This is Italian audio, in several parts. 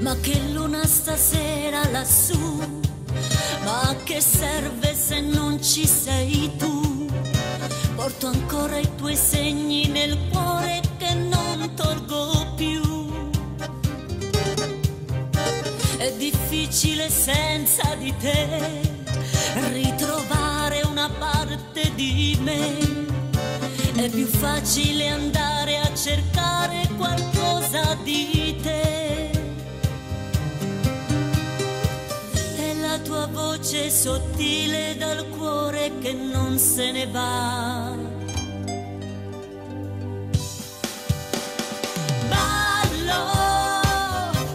Ma che luna stasera lassù, ma che serve se non ci sei tu? Porto ancora i tuoi segni nel cuore che non tolgo più. È difficile senza di te ritrovare una parte di me. È più facile andare a cercare qualcosa di te. La tua voce sottile dal cuore che non se ne va. Ballo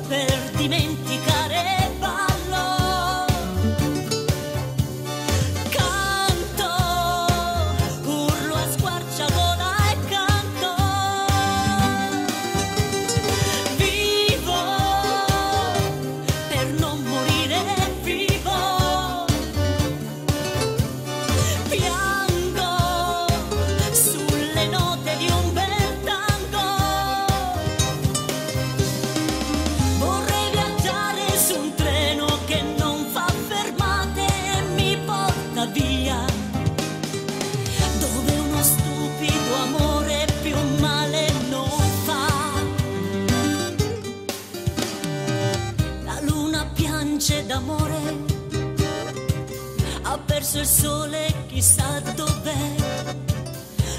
per dimenticare, ballo, canto, urlo a squarciagola e canto, vivo per non morire. D'amore ha perso il sole, chissà dov'è,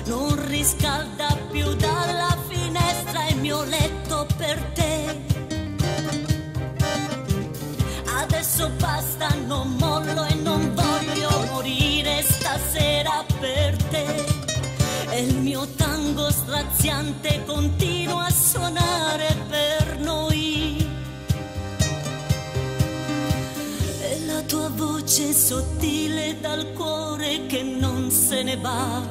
non riscalda più dalla finestra il mio letto per te. Adesso basta, non mollo e non voglio morire stasera per te. E il mio tango straziante continua a suonare per noi. Tua voce sottile dal cuore che non se ne va.